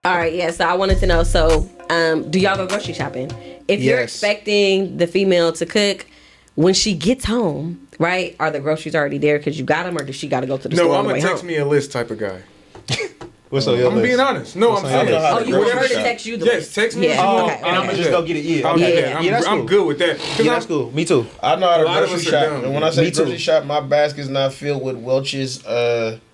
All right, yeah. So I wanted to know. So, do y'all go grocery shopping? If you're expecting the female to cook, when she gets home, right? Are the groceries already there because you got them, or does she got to go to the store? No, I'm I'm a text me a list type of guy. What's on your list? I'm being honest. No, I'm saying. Oh, you want her to text you the list? Yes, text me. Yeah. Okay. And I'm gonna just go get it. Yeah, I'm good with that. Yeah, that's cool. Me too. I know how to A lot of grocery us are shop. dumb. And when I say Me too. grocery shop, my basket's not filled with Welch's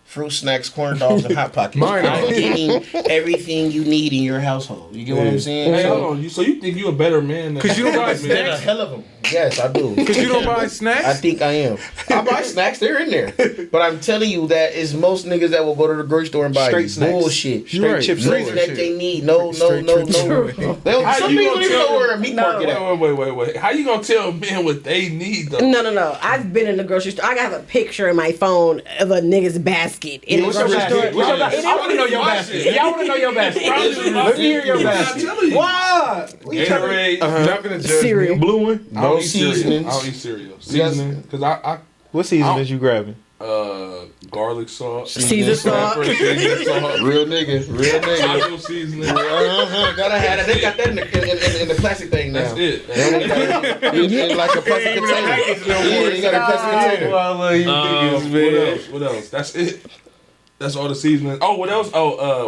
fruit snacks, corn dogs, and hot pockets. Mine I'm are. getting everything you need in your household. You get what I'm saying? Hey, hold on. So you think you a better man? Because you don't buy There's a snacks? hell of them. Yes, I do. Because you don't buy snacks? I think I am. I buy snacks. They're in there. But I'm telling you that it's most niggas that will go to the grocery store and buy Straight snacks. bullshit. You're right. chips. Nothing that they need. No. Straight They chips. don't, How some you people gonna don't even tell know where a meat market at. Wait. How you gonna tell men what they need though? No. I've been in the grocery store. I have a picture in my phone of a nigga's basket in the What's your grocery store. basket? What's your basket? I want to know your basket. Yeah, I want to know your basket. Let me hear your basket. Why? Gatorade, Not gonna judge Cereal. me. Blue one. I don't No eat cereal. seasonings. I don't eat cereal. Seasoning, because I What season is you grabbing? garlic salt, Caesar salt. pepper, Caesar salt, Real nigga. taco seasoning. Gotta have that. They got that in the plastic thing now. That's it. In like a plastic container. Yeah, you got a plastic container. What else? That's it. That's all the seasoning. Oh, what else?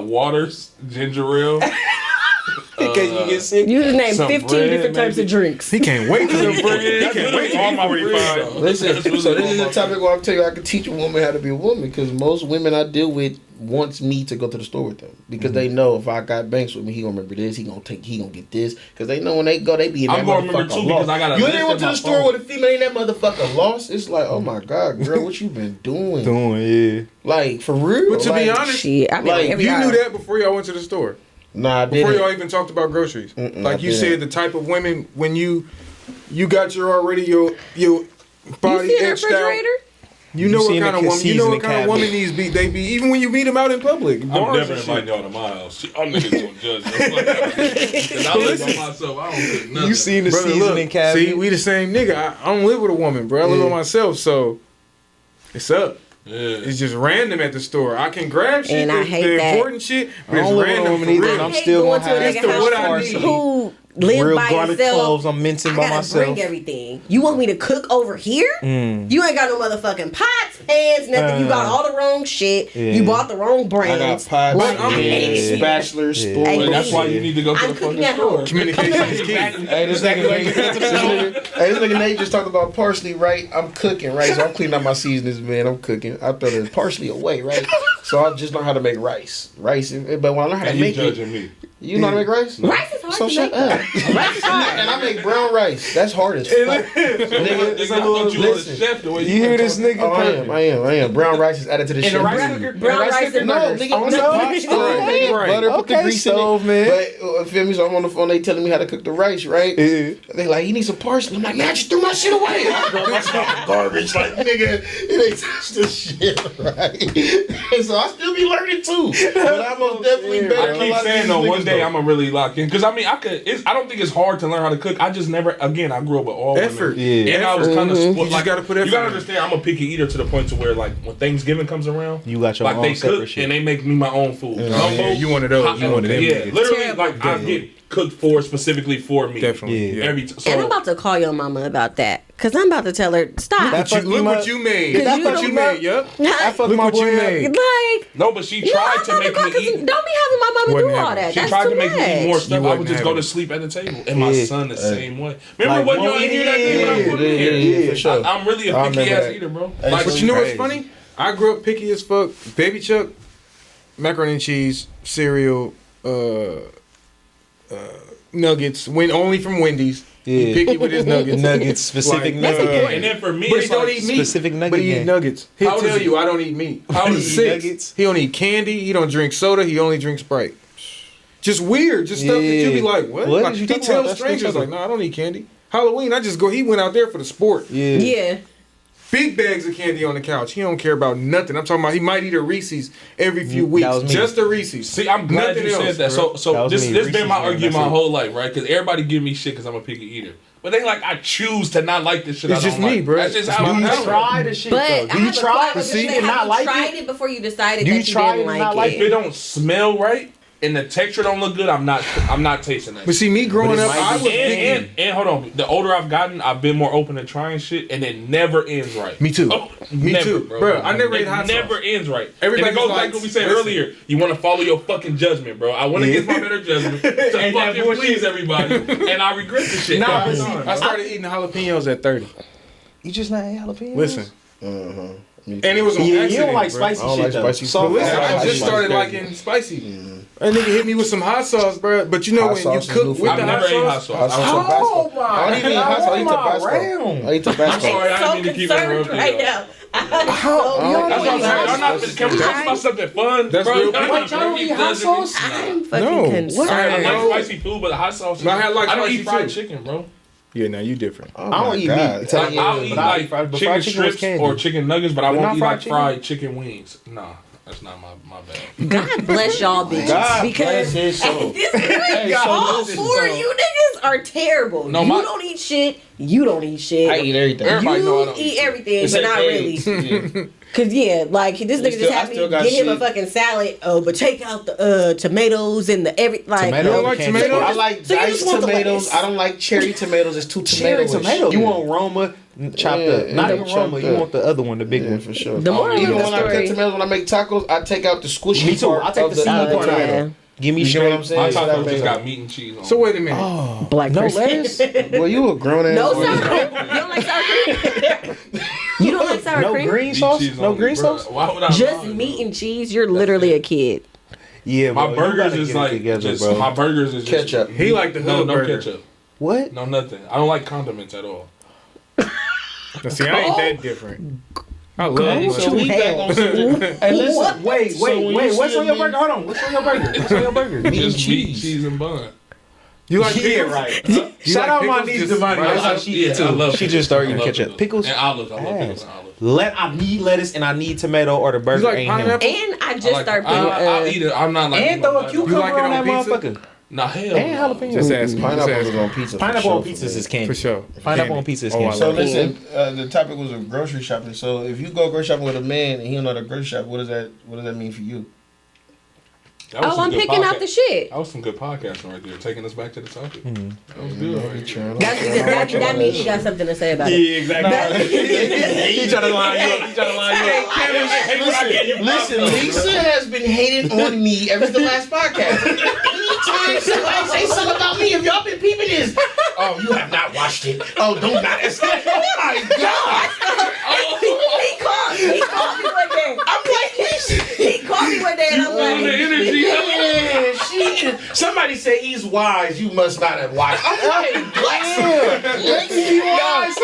Waters, ginger ale. Can you get sick? You just named Some 15 bread, different types maybe. of drinks. He can't wait till He can't wait all my 45. Listen, so this is a topic where I'm telling you I can teach a woman how to be a woman because most women I deal with wants me to go to the store with them because they know if I got Banks with me, he gonna remember this, he gonna get this because they know when they go, they be in that I'm gonna remember motherfucker too because I got a You list ain't went in to my the store phone. with a female in that motherfucker lost. It's like, oh my god, girl, what you been doing? Yeah. Like for real? But to be Like, honest, Shit, I mean, Like, every you hour. knew that before y'all went to the store. nah, I Before didn't. y'all even talked about groceries. I Like you didn't. said, the type of women when you got your already your You body see the etched out. refrigerator? You know what seen kind the of woman. You know what seasoning kind of woman these be. They be even when you meet them out in public. I'm bars never and shit. inviting y'all to my house. Y'all niggas gonna judge me. Because I live by myself. I don't cook nothing. You seen the Brother, seasoning look, cabinet? see, we the same nigga. I don't live with a woman, bro. I live Yeah. with myself, so it's up. Yeah. It's just random at the store. I can grab shit, And I the hate that. important shit, but I it's don't live with a random woman for either, real. and I I'm hate still going gonna to a have nigga what I house need. who live real by garlic himself. cloves I'm mincing I by gotta myself. bring everything. You want me to cook over here? You ain't got no motherfucking pots, pans, nothing. You got all the wrong shit. Yeah. You bought the wrong I brands. got pots, Like, I hate shit. spatulas, spoons. Hey, That's why you need to go to I'm the cooking fucking at home. store. Communication is key. Hey, this nigga Nate just talked about parsley, right? I'm cooking, right? So I'm cleaning out my seasonings, man. I'm cooking. I throw the parsley away, right? So I just learned how to make rice. But when I learned how to And you make it, judging me. you know how to make rice? Rice is hard So to shut make. up. Rice is hard. And I make brown rice. That's hard as fuck. Nigga, I thought you were a listen. chef the way You hear this nigga? Oh, I am. Brown rice is added to the In the chef rice menu. cooker? Brown rice and No, burgers. nigga, on the No. pot store, nigga, Right. butter, put the Okay, grease stove, in man. it. But feel me? So I'm on the phone. They telling me how to cook the rice, right? Yeah. They like, you need some parsley. I'm like, man, I just threw my shit away. I throw my stuff garbage, like nigga, it ain't touch the shit, right? So I still be learning too. But I'm most definitely better. I than a keep lot of saying these though, one niggas, day I'm gonna really lock in because I mean I could. I don't think it's hard to learn how to cook. I just never. Again, I grew up with all Effort. women. Yeah. And I was kind of You just gotta put effort You gotta in. understand. I'm a picky eater to the point to where like when Thanksgiving comes around, You got your like own they separate cook shit. and they make me my own food. Yeah, you one of those. You one of them Yeah, niggas. literally, Terrible. like I get cooked for specifically for me. Definitely. Yeah. Yeah. Every time. And I'm So about to call your mama about that. Because I'm about to tell her, stop. That fuck Look you what up. you made. Cause That's you what don't you know- made. Yup. I fuck Look my what you boy up. made. Like, no, but she no, tried I'm to about make call me 'cause eat. don't be having my mama Wasn't do all happening. that. She That's tried too to make me eat more much. stuff. I wasn't would just having go to it. sleep at the table, and my Yeah. son the same way. Remember Like, when y'all ain't hear that thing when I put in here? Yeah, for sure. I'm really a I picky remember ass that. eater, bro. Hey, Like, But you know what's Crazy. funny? I grew up picky as fuck. Baby Chuck, macaroni and cheese, cereal, nuggets. Only from Wendy's. He Yeah. picky with his nuggets. Nuggets, specific Like, nuggets. and then for me, But he it's don't like eat meat. specific nugget But he eat game. nuggets. He'll How tell does he- you I don't eat meat. How does He's he eat 6. nuggets? He don't eat candy. He don't drink soda. He only drinks Sprite. Just weird. Just stuff that you be Yeah. like, what? What Like, is you he talking tells about? That's strangers still like, no, I don't eat candy. Halloween, I just go. He went out there for the sport. Yeah. Yeah. Big bags of candy on the couch. He don't care about nothing. I'm talking about he might eat a Reese's every few weeks. was me. Just a Reese's. See, I'm glad Nothing you else, said that. bro. So That was this me. been my Reese's, man, argument my that's it. whole life, right? Because everybody give me shit because I'm a picky eater. But they like I choose to not like this shit. It's I don't just me, like. bro. That's just It's how my I power. am. Try the shit But though. I Do you have a try question. to Just see say, and have not you like tried it? it before you decided Do that you you try didn't it and not like like If it don't smell right, and the texture don't look good, I'm not tasting that. But see, me growing up, I was and hold on. The older I've gotten, I've been more open to trying shit, and it never ends right. Me too. Me never, too, bro. I never ate hot sauce. Never ends right. Everybody and it goes like, back to what we said earlier. You want to follow your fucking judgment, bro. I want to get my better judgment to fucking please everybody, and I regret the shit. I started eating jalapenos at 30. You just not ate jalapenos? Listen. And it was on You accident. don't like bro. spicy I don't shit like though. spicy So But listen, bad. I just started liking spicy. That nigga hit me with some hot sauce, bro. But you know Hot when you sauce is cook new with for the me. I've hot never ate hot sauce, sauce. I don't even eat hot sauce. I eat Tabasco. I eat Tabasco. Sorry, I so didn't mean to keep concerned interrupting right you. now. That's what I'm saying. I'm not. Can we talk about something fun? That's bro? real. Y'all Wait, y'all don't eat hot sauce? I'm fucking No. concerned. I like No. spicy food, but the hot sauce. No, I like I don't spicy eat fried too. chicken, bro. Yeah, now you different. Oh I don't my eat God. meat. Like, I'll eat But I like eat fried- but chicken fried chicken was strips candy. or chicken nuggets, but I But won't not eat fried like chicken? fried chicken wings. Nah, that's not my bad. God bless y'all bitches. God because bless his soul. this is all listen, four so- of you niggas are terrible. No, you my- don't eat shit. You don't eat shit. I eat everything. Everybody know I You don't eat eat everything, but Except not eggs. really. Yeah. Cause yeah, like this nigga still- just I had me still got get him a shit. fucking salad. Oh, but take out the tomatoes and the every like. Tomato. You don't like Candy. tomatoes? I like So you diced just want the tomatoes. lettuce? I don't like cherry tomatoes. It's too Cherry tomato. tomato. You want Roma chopped up. Yeah, Not yeah, even chopped Roma. You up. want the other one, the big Yeah, one. for sure. The moral Even of the when I cut story. tomatoes, when I make tacos, I take out the squishy Me too. part I take of the seed of part out. Yeah. Give me You know what I'm straight. saying? My So that tacos makes- just got meat and cheese on. So wait a minute. Black No person. lettuce. Well, you a grown ass. No boy. sour cream. You don't like sour cream. You don't like sour No cream. green Meat, sauce. cheese No only, green bruh. sauce. Why would I Just lie, meat bro? and cheese. You're literally a kid. Yeah, My bro, you burgers gotta is get it like together, just bro. my burgers is just Ketchup. He like the no hood burger. ketchup, What? no nothing. I don't like condiments at all. Now, see, I ain't that different. I love Go it. to we back hell. on some- Hey, listen. Wait, So when you What's see on your a burger? meat- Hold on. What's on your burger? What's on your burger? Meat and Just meat, cheese. cheese, and bun. You like Yeah, pickles? right. You Shout like out my pickles niece just Devani. by That's how yourself? she eat too. I love She just started I eating love ketchup. Pickles. and olives. I love pickles Ass. and olives. I need lettuce and I need tomato or the burger You like ain't him. pineapple? And I just I like, started putting. I'll eat it. I'm not like And throw a You cucumber like it on that on pizza? motherfucker. Nah, hell. And no. jalapeno. Just asking. Pineapple Just is asking. on pizza. Pineapple for on sure, pizza for me. is candy. For sure. Pineapple on Candy. pizza is Oh, I candy. So love it. listen, the topic was of grocery shopping. So if you go grocery shopping with a man and he don't know how to grocery shop, what does that mean for you? That was Oh, some I'm good picking out podcast- the shit. That was some good podcasting right there, taking us back to the topic. That was good. Right there. That means you got something to say about it. exactly. He trying to line you up. He trying to line you up. Listen, Lisa has been hating on me ever since the last podcast. Anytime somebody say something about me, if y'all been peeping this, oh, you have not watched it. Oh, don't not. Oh my God! He called me one day. I'm like, Lisa. He called me one day and I'm Feeling the like, energy. Yeah, somebody say he's wise. You must not have watched. I'm like, what? Let's be wise.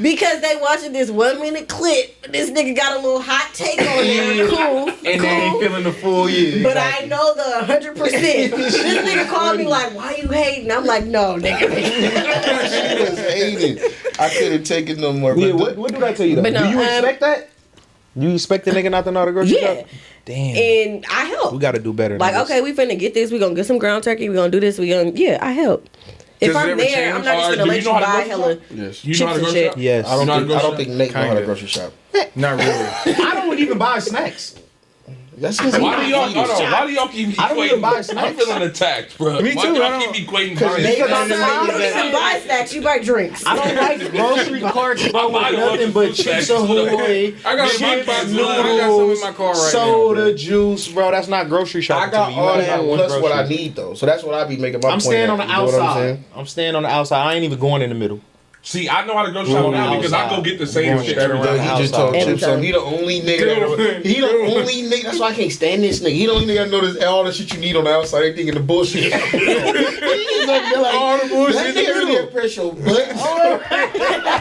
because they watching this 1 minute clip. This nigga got a little hot take on there. Cool. And they ain't feeling the full year. But I know the 100%. This nigga called me like, why you hating? I'm like, no, nigga. She was hating. I couldn't take it no more. Yeah, But what did I tell you though? But no, Do you expect that? You expect the nigga not to know how to grocery Yeah. shop? Damn. And I help. We gotta do better. Like, than this. okay, we finna get this. We gonna get some ground turkey. We gonna do this. Yeah, I help. If Does it I'm ever there, change? I'm not just Do gonna let you you know how to buy grocery hella. shop? yes. You know how to Chips go and shit. shop? Yes. I don't You know how to think grocery shop? Nate know how to Kinda. grocery shop. Not really. I don't even buy snacks. That's because Why do y'all keep I don't even equating? buy I'm snacks. feeling attacked, bro. Me Why too, do I y'all don't- keep equating? Because buying they- snacks? So That's you don't even buy snacks. You buy drinks. I don't like grocery carts, bro, I buy with the nothing ones but with chips snacks. ahoy, I got a chips, big box. I got some noodles, in my car right soda, now. juice, bro. That's not grocery shopping I got to me. You all gotta that have one plus what I grocery. need though. So that's what I be making my I'm point staying at. on the You know what I'm outside. saying? I'm staying on the outside. I ain't even going in the middle. See, I know how to grocery shop Going now because I outside. go get the same Going shit straight every around. time. He just told Every Chip, so time. he the only nigga. He the only nigga. That's why I can't stand this nigga. He the only nigga that knows all the shit you need on the outside. They thinking the bullshit. He just like, they're like All the bullshit That in the nigga really middle. impress your butt.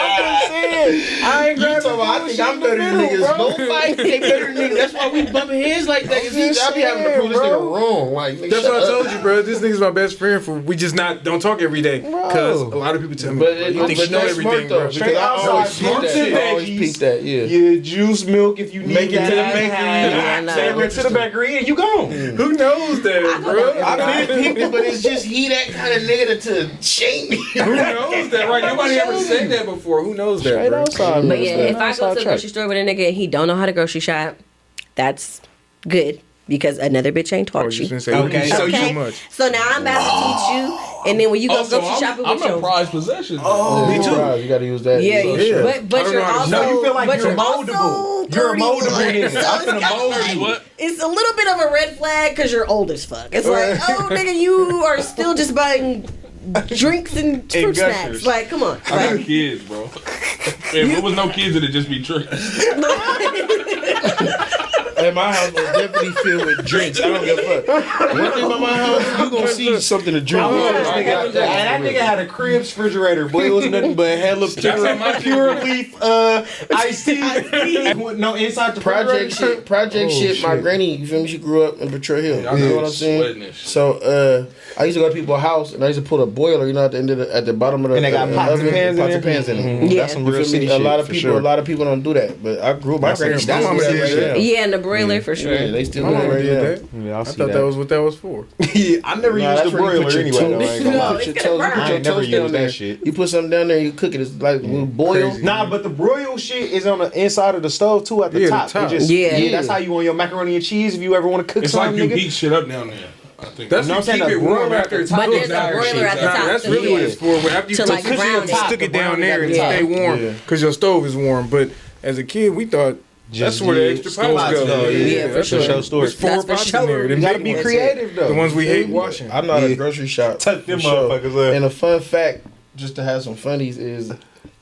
I ain't You talking about, I think I'm better than niggas. Nobody ain't better than niggas. That's why we bumping heads like that. Cause I be having to prove this nigga wrong. Like, nigga, That's shut what I up. told you, bro. This nigga's my best friend. For we just don't talk every day. Cause a lot of people tell me, But bro, you think but you know that's everything, smart though. bro. Because Straight I always outside, peep fruits that. and I always veggies. peep that. Yeah. Your juice, milk, if you need Make it to the bakery. Yeah, I know. Take it to the bakery and you gone. Who knows that, bro? I been peeping, but it's just he that kind of nigga to shame me. Who knows that, right? Nobody ever said that before. Who knows that, Straight bro? outside. But man. yeah, Straight if I go outside to the track. grocery store with a nigga and he don't know how to grocery shop, that's good. because another bitch ain't I taught was you. just gonna say, Okay, so so Okay? much. So now I'm about to teach you, and then when you go Also, grocery shopping I'm with a your prized possession. Me too. You gotta use that. yeah, Yeah. but I don't you're know how to also No, you feel like but you're also moldable. You're a 31. moldable nigga. So I'm it's finna kinda mold like- you. What? It's a little bit of a red flag because you're old as fuck. It's like, oh nigga, you are still just buying drinks and fruit snacks. Gushers. Like, come on. I got Like, kids, bro. If there was no kids, it'd just be tricks. And my house was definitely filled with drinks. I don't give a fuck. One thing about my house, you gonna see something to drink. That nigga had a crib's refrigerator, boy. It was nothing but hella pure leaf iced tea. No inside the Project shit. My granny, you feel me? She grew up in Betrayal Hill. You know what I'm saying? So I used to go to people's house and I used to put a boiler, at the end of at the bottom of the And they got pots and pans in it. Yeah. That's some You real feel me? city A lot of shit, people, for a lot of people don't do that. But I grew up. My granny My mama still did do that. yeah, and the broiler for sure. Yeah, they still My do mama that. did Yeah. that. Yeah, I thought that was what that was for. Yeah, I never Nah, used that's the where you broiler put your anyway. Though, I toast. ain't gonna No, lie. Put it's your gonna toast. burn. Put I your ain't never toast down used there. that shit. You put something down there, you cook it. It's like will boil. Crazy. Nah, but the broil shit is on the inside of the stove too at the Yeah, the top. top. It just, Yeah. that's how you on your macaroni and cheese if you ever want to cook It's like something, you nigga. heat shit up down there. I think That's No, to I'm saying keep the it warm broiler after at it's the top. But there's cooked. a broiler at the top. That's too. really what it's for. After you To, like, cook brown it, it. stick it down there and Yeah. stay warm Yeah. because your stove is warm. But as a kid, we thought that's where the extra pots go. Yeah, for that's sure. what- Show storage. There's 4 That's for pots sure. in there. Them You gotta big be ones. creative though. The ones we hate washing. I'm not Yeah. a grocery shop. Tuck them for sure. motherfuckers up. And a fun fact, just to have some funnies, is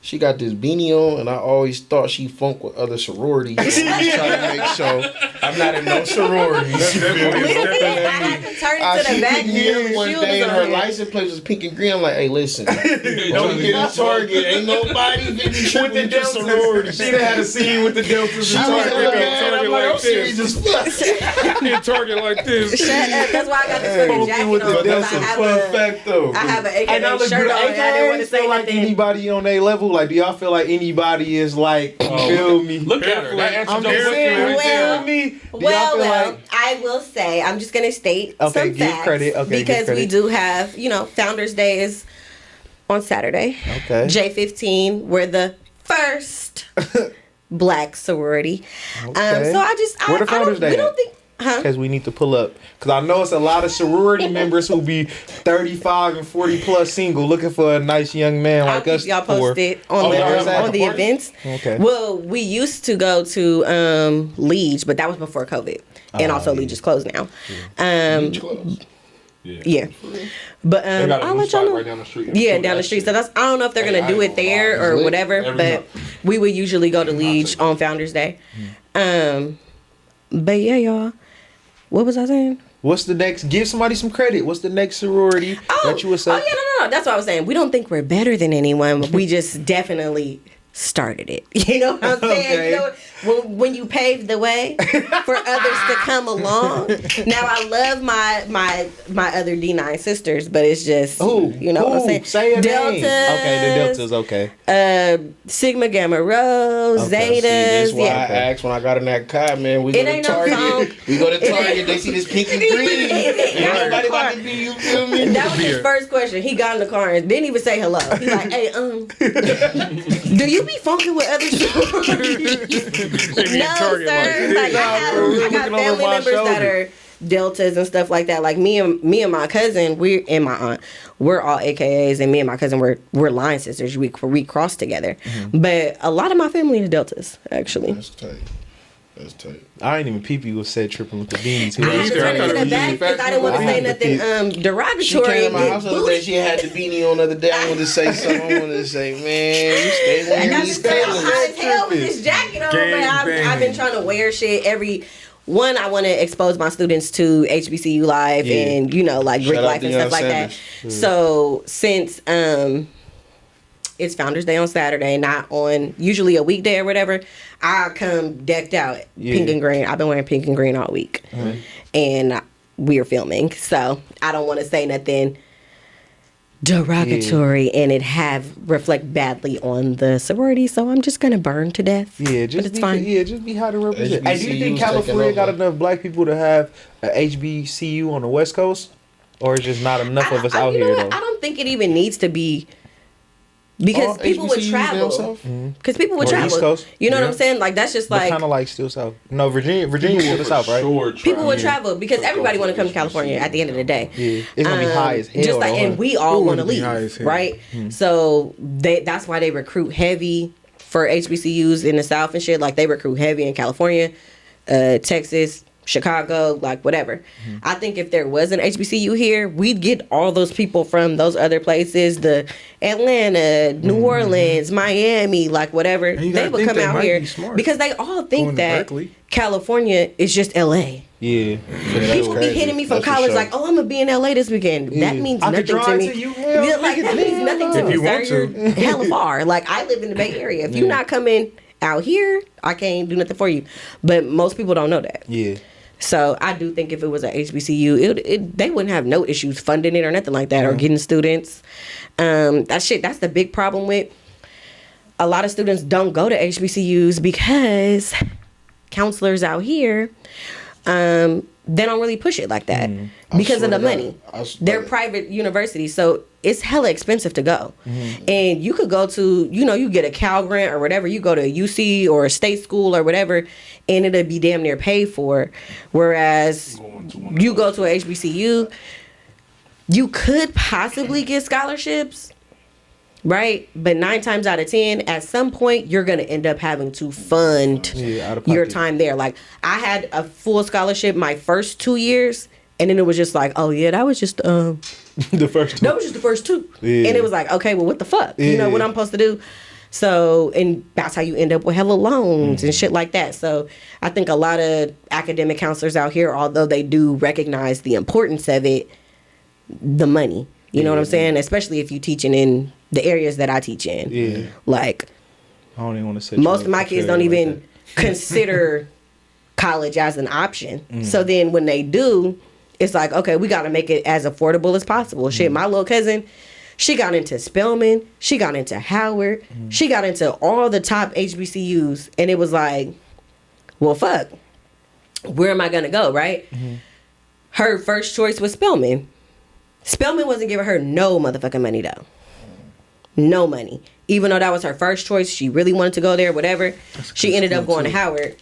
she got this beanie on, and I always thought she funked with other sororities. I'm just trying to make sure I'm not in no sororities. That's definitely I had to turn I it to she the back. picked me up one She day, was and her on there. license plate was pink and green. I'm like, hey, listen, don't Don't get in Target. Ain't nobody been tripping with your sororities. She done had a scene with the Deltas. She was Target, hella Target mad. I'm like, like I'm serious this. as fuck. in Target like this. Shut up. That's why I got this fucking jacket with on. the because Delta. I have Fun a, fact though. I have an And now AKA look, shirt do on. the And I didn't want to AKAs say feel like nothing. anybody on their level? Like, do y'all feel like anybody is like, feel me? Look at her. That answers I'm your just question saying, right well, there. feel me? Do y'all Well, feel well, like, I will say, I'm just going to state Okay, some give facts. credit. Okay, give because we credit. do have, Founders Day is on Saturday. okay. J15, we're the first black sorority. Okay. So I just, Where the I Founders don't, Day we don't at? think, huh? Because we need to pull up. Because I know it's a lot of sorority members who be 35 and 40 plus single looking for a nice young man I'll like keep us. y'all for- posted on y'all have on a the party? events. Okay. Well, we used to go to Liege, but that was before COVID, and also Liege is closed now. Yeah, but They got a I'll new let y'all spot know. right down the street. Yeah, down the street. So that's I don't know if they're gonna do it there or whatever, Every but month. we would usually go to Liege on Founders Day. But yeah, y'all. What was I saying? What's the next? Give somebody some credit. What's the next sorority that you would say? Oh yeah, no. That's what I was saying. We don't think we're better than anyone. We just definitely started it. You know what I'm saying? Okay. You know, when you paved the way for others to come along. Now I love my other D9 sisters, but it's just you know what I'm saying? Say a Deltas. name. Okay, the Deltas. Okay. Sigma Gamma Rho, Okay, Zetas. That's why Yeah. I asked when I got in that car, man. We It go to ain't no Target. song. We go to Target. They see this pink and green. Everybody about to be, you feel me? That was his first question. He got in the car and didn't even say hello. He's like, "Hey, do you be funking with other sororities?" No, Target sir. like Like, I got Looking over family my members that shoulder. are deltas and stuff like that. Like me and my cousin, and my aunt, we're all AKAs, and me and my cousin we're line sisters. We cross together, but a lot of my family is deltas actually. That's tight. That's tight. I ain't even peep you was said tripping with the beanies. I had to turn it to the back because I didn't want to say nothing derogatory. She came to my and house get the other day. booty. She had the beanie on the other day. I wanted to say something. I wanted to say, man, you stay And wearing that's these the thing, colors. I'm hot as hell with this jacket on, Gang but bang. I've been trying to wear shit every. One, I want to expose my students to HBCU life Yeah. and like Greek Shout out life to and stuff Deion like that. Sanders. So since it's Founders Day on Saturday, not on usually a weekday or whatever, I come decked out pink and green. I've been wearing pink and green all week, and we're filming, so I don't want to say nothing derogatory and it reflect badly on the sorority, so I'm just gonna burn to death. Yeah, just but it's be, fine. Yeah, just be how to represent. Hey, do you think HBCUs California taking got over. enough black people to have a HBCU on the West Coast, or is just not enough of us out you know here what? though? I don't think it even needs to be Because All people would HBCUs down travel. south? Because people would Or travel. East Coast? You know what I'm saying? Like, that's just But like, kind of like still south. No, Virginia still the south, right? people would travel because everybody want to come to California at the end of the day. Yeah, it's gonna be high as hell. Just like, and we all It want to would be leave, high as hell. right? So that's why they recruit heavy for HBCUs in the South and shit. Like, they recruit heavy in California, Texas, Chicago, like whatever. I think if there was an HBCU here, we'd get all those people from those other places, the Atlanta, New Orleans, Miami, like whatever. you They gotta would think come they out might here be smart. because they all think Going to that Berkeley. California is just LA. Yeah. People be hitting me from college like, "Oh, I'm gonna be in LA this weekend." That means I nothing could to drive me. to you. Hell, Yeah, like, that means nothing to If me. you Sir, want to. you're hella far. Like, I live in the Bay Area. If you're not coming out here, I can't do nothing for you. But most people don't know that. Yeah. So I do think if it was a HBCU, they wouldn't have no issues funding it or nothing like that or getting students. That's the big problem with a lot of students don't go to HBCUs because counselors out here, they don't really push it like that because of the money. They're private universities, so it's hella expensive to go. And you could go to, you get a Cal grant or whatever. You go to UC or a state school or whatever, and it'll be damn near paid for. Whereas you go to a HBCU, you could possibly get scholarships, right? But 9 times out of 10, at some point, you're going to end up having to fund out of your pocket. time there. Like, I had a full scholarship my first 2 years, and then it was just like, oh, yeah, that was just, The first that was just the first 2. Yeah. And it was like, okay, well, what the fuck? You know Yeah. what I'm supposed to do? So, and that's how you end up with hella loans and shit like that. So, I think a lot of academic counselors out here, although they do recognize the importance of it, the money, you know what I'm saying? Especially if you're teaching in the areas that I teach in. Yeah. Like, I don't even want to say. most of my kids don't even consider college as an option. So then when they do, it's like, okay, we got to make it as affordable as possible. Shit, my little cousin, she got into Spelman, she got into Howard, she got into all the top HBCUs, and it was like, well, fuck, where am I gonna go, right? Her first choice was Spelman. Spelman wasn't giving her no motherfucking money though. No money. Even though that was her first choice, she really wanted to go there, whatever. She ended up going to Howard.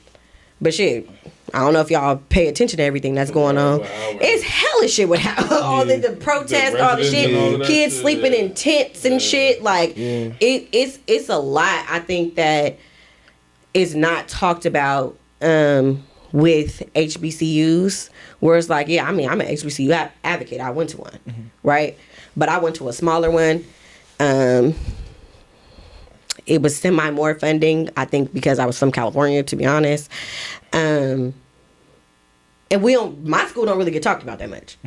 But shit, I don't know if y'all pay attention to everything that's going on. It's hella shit with all the protests, all the shit. Kids sleeping in tents and shit. Like, it's a lot, I think, that is not talked about with HBCUs, where it's like, yeah, I mean, I'm an HBCU advocate. I went to one, right? But I went to a smaller one. It was semi more funding, I think, because I was from California, to be honest. And my school don't really get talked about that much.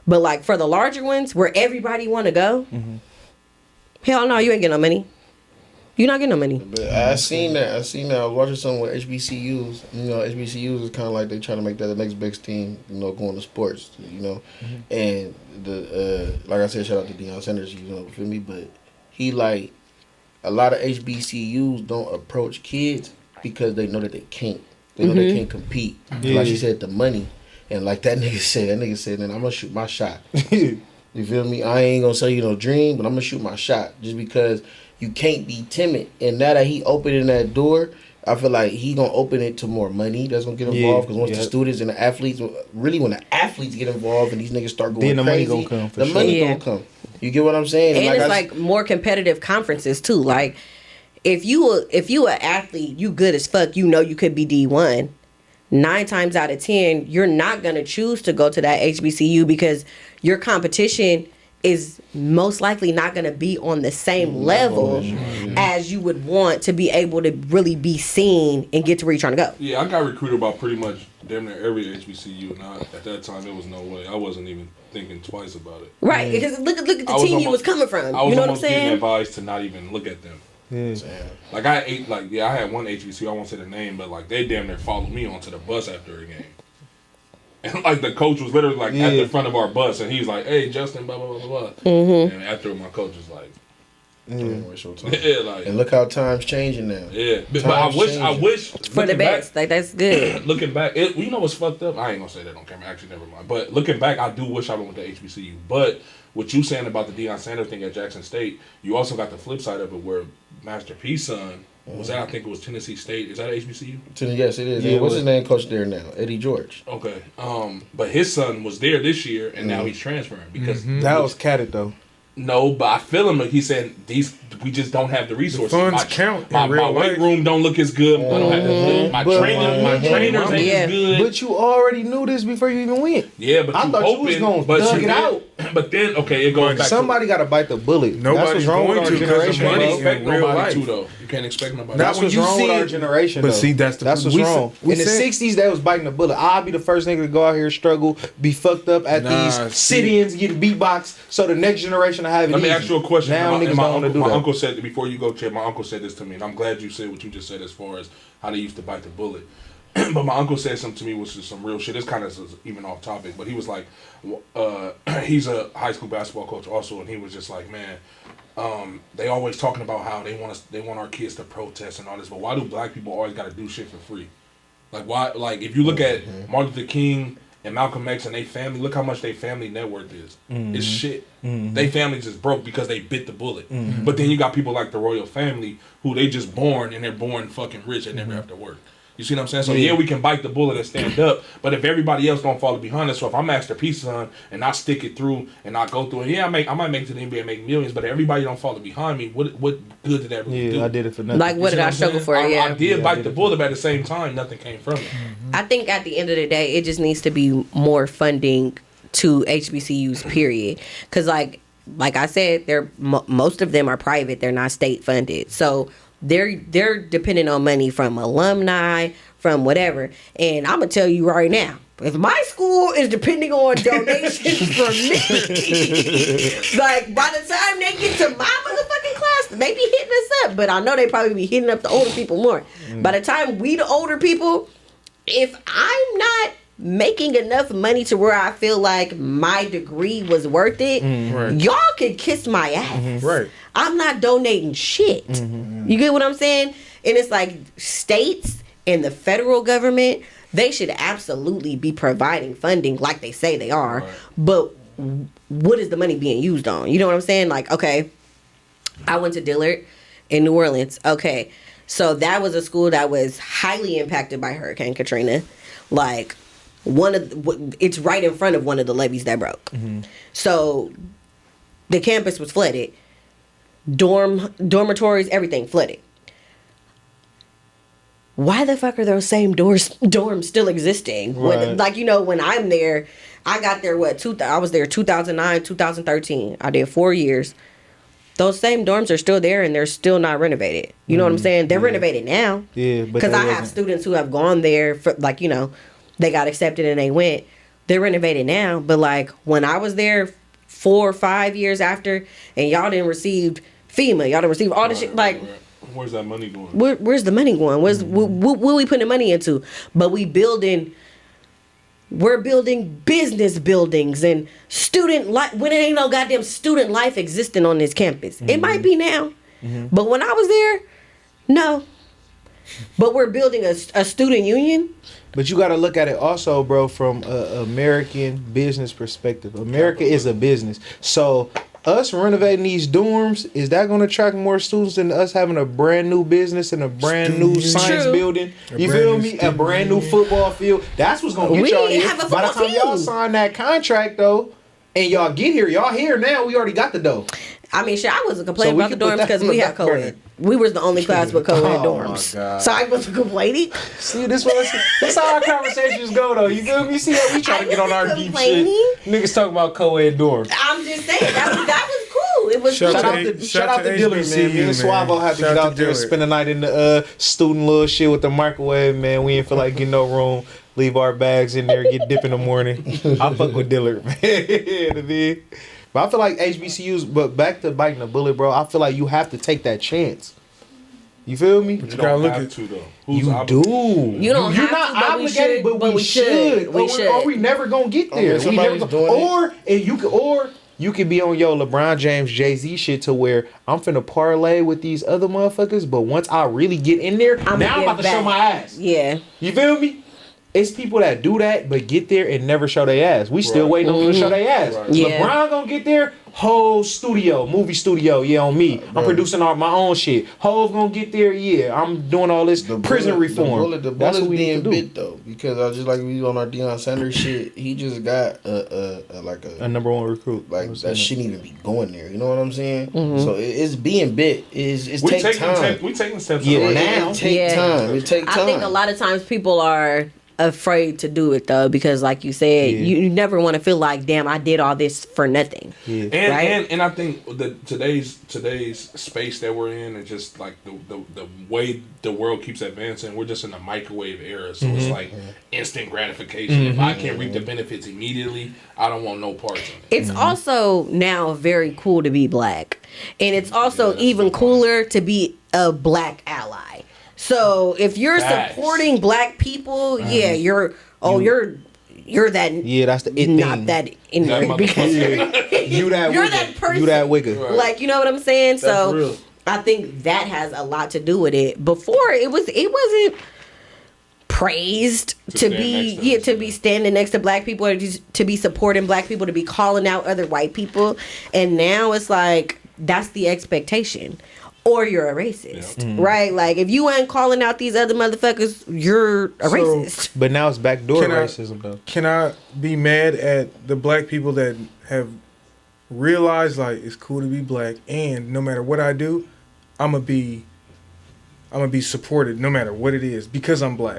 But like for the larger ones where everybody want to go, hell no, you ain't getting no money. You're not getting no money. But I seen that. I was watching something with HBCUs. HBCUs is kind of like they trying to make that the next big team. Going to sports. And the like I said, shout out to Deion Sanders. Feel me? But he like a lot of HBCUs don't approach kids because they know that they can't. They know they can't compete. Like she said, the money. And like that nigga said, then I'm gonna shoot my shot. You feel me? I ain't gonna sell you no dream, but I'm gonna shoot my shot just because. You can't be timid. And now that he opening that door, I feel like he going to open it to more money that's going to get involved. Because once the students and the athletes, really when the athletes get involved and these niggas start going then the crazy, money gonna come for the sure. money going to come. You get what I'm saying? And like it's like more competitive conferences too. Like if you an athlete, you good as fuck, you could be D1. 9 times out of 10, you're not going to choose to go to that HBCU because your competition is most likely not going to be on the same level as you would want to be able to really be seen and get to where you're trying to go. Yeah, I got recruited about pretty much damn near every HBCU, and at that time there was no way. I wasn't even thinking twice about it. Right, because look at the team you was coming from. I was you know what I'm almost getting saying? advised to not even look at them. Like I had one HBCU, I won't say the name, but like they damn near followed me onto the bus after a game. And like the coach was literally like at the front of our bus, and he was like, "Hey, Justin, blah blah blah blah." And after my coach was like, Don't waste your time. Yeah, like. And look how time's changing now. Yeah, but I wish for the best. Like that's good. Looking back, you know what's fucked up? I ain't gonna say that on camera. Actually, never mind. But looking back, I do wish I went to HBCU. But what you saying about the Deion Sanders thing at Jackson State, you also got the flip side of it where Master P's son was that, I think it was Tennessee State. Is that HBCU? Yes, it is. Yeah, what's his name coach there now? Eddie George. Okay. But his son was there this year, and now he's transferring because That was catted though. No, but I feel him. Like he said, we just don't have the resources. The funds count. My weight room don't look as good. I don't have my trainers ain't as good. But you already knew this before you even went. Yeah, but I thought you was gonna dug it out. But then, okay, it goes back. Somebody got to bite the bullet. Nobody's That's what's wrong with our going to because generation, of money bro. expect in real nobody life. to though. You can't expect nobody. That's what's you wrong see with our it- generation. But though. see, that's what's we wrong. we In the said- '60s, they was biting the bullet. I'll be the first nigga to go out here, struggle, be fucked up at these sit-ins, getting beatbox, so the next generation will have it. Let me easy. ask you a question. Now niggas don't want to do my that. uncle said before you go, Chad. My uncle said this to me, and I'm glad you said what you just said as far as how they used to bite the bullet. But my uncle said something to me, which is some real shit. It's kind of even off topic, but he was like, he's a high school basketball coach also, and he was just like, man, they always talking about how they want our kids to protest and all this, but why do black people always got to do shit for free? Like why? Like if you look at Martin Luther King and Malcolm X and they family, look how much their family net worth is. It's shit. They family just broke because they bit the bullet. But then you got people like the royal family who they just born and they're born fucking rich and never have to work. You see what I'm saying? So yeah, we can bite the bullet and stand up, but if everybody else don't follow behind us, so if I'm Master P's son and I stick it through and I go through it, yeah, I might make it to the NBA and make millions, but if everybody don't follow behind me, what good did that really do? Yeah, I did it for nothing. Like what did I struggle for? I did bite the bullet, but at the same time, nothing came from it. I think at the end of the day, it just needs to be more funding to HBCUs, period. Because like I said, most of them are private. They're not state funded. So they're dependent on money from alumni, from whatever. And I'm going to tell you right now, if my school is depending on donations from me, like by the time they get to my motherfucking class, they be hitting us up. But I know they probably be hitting up the older people more. By the time we the older people, if I'm not making enough money to where I feel like my degree was worth it, y'all can kiss my ass. Right. I'm not donating shit. You get what I'm saying? And it's like states and the federal government, they should absolutely be providing funding like they say they are. Right. But what is the money being used on? You know what I'm saying? Like, okay, I went to Dillard in New Orleans. Okay, so that was a school that was highly impacted by Hurricane Katrina. Like, it's right in front of one of the levees that broke. So the campus was flooded. Dormitories, everything flooded. Why the fuck are those same dorms still existing? Right. When I'm there, I got there, I was there 2009, 2013. I did 4 years. Those same dorms are still there and they're still not renovated. You know what I'm saying? They're renovated now. Yeah, because I have students who have gone there for, they got accepted and they went. They're renovated now, but like when I was there 4 or 5 years after, and y'all didn't receive FEMA, y'all didn't receive all this shit. Like, where's that money going? Where's the money going? What we putting money into? But we're building business buildings and student life, when it ain't no goddamn student life existing on this campus. It might be now, but when I was there, no. But we're building a student union. But you got to look at it also, bro, from a American business perspective. America is a business. So us renovating these dorms, is that going to attract more students than us having a brand new business and a brand new science building? You feel me? A brand new football field. That's what's going to get y'all here. By the time y'all sign that contract, though, and y'all get here, y'all here now, we already got the dough. I mean, shit, I wasn't complaining about the dorms because we had co-ed. We was the only class with co-ed dorms. My God. So I wasn't complaining. See, this how our conversations go, though. You feel me? You see how we try to get on our deep shit. Niggas talk about co-ed dorms. I'm just saying, that was cool. It was shout out to Dillard, man. Me and Suavo had to get out there and spend the night in the student little shit with the microwave, man. We didn't feel like getting no room. Leave our bags in there, get dip in the morning. I fuck with Dillard, man. But I feel like HBCUs, but back to biting the bullet, bro, I feel like you have to take that chance. You feel me? But you don't have to, though. You do. You don't You're have not to, obligated, but we should. We should. Or we never gonna get there. Somebody's doing it. Or and you could, or you could be on your LeBron James, Jay-Z shit to where I'm finna parlay with these other motherfuckers, but once I really get in there, now I'm about to show my ass. Yeah. You feel me? It's people that do that but get there and never show their ass. We still waiting on them to show their ass. Right. Yeah. LeBron gonna get there, whole studio, movie studio, yeah, on me. I'm producing all my own shit. Hove gonna get there, yeah. I'm doing all this prison reform. The That's bullet's what we need being to do. bit though, because I just like we on our Deion Sanders shit. He just got A number one recruit. like that shouldn't even be going there. You know what I'm saying? So it's being bit. It's We take time. we taking steps. Yeah, right now. It take time. It take time. I think a lot of times people are afraid to do it though, because like you said, you never want to feel like, damn, I did all this for nothing. Yeah. And I think that today's space that we're in, and just like the way the world keeps advancing, we're just in a microwave era. So it's like instant gratification. If I can't reap the benefits immediately, I don't want no parts of it. It's also now very cool to be black, and it's also even cooler to be a black ally. So if you're Facts. supporting black people, yeah, you're that. Yeah, that's the it not thing. that ignorant, because You that you're wigger. that person. You that wigger. Right. Like, you know what I'm saying? So real. I think that has a lot to do with it. Before it wasn't praised to stand be next to them, to be standing next to black people, or just to be supporting black people, to be calling out other white people. And now it's like that's the expectation. Or you're a racist, right? Like, if you ain't calling out these other motherfuckers, you're a racist. But now it's backdoor Can I- racism though. Can I be mad at the black people that have realized like it's cool to be black, and no matter what I do, I'm gonna be supported no matter what it is because I'm black.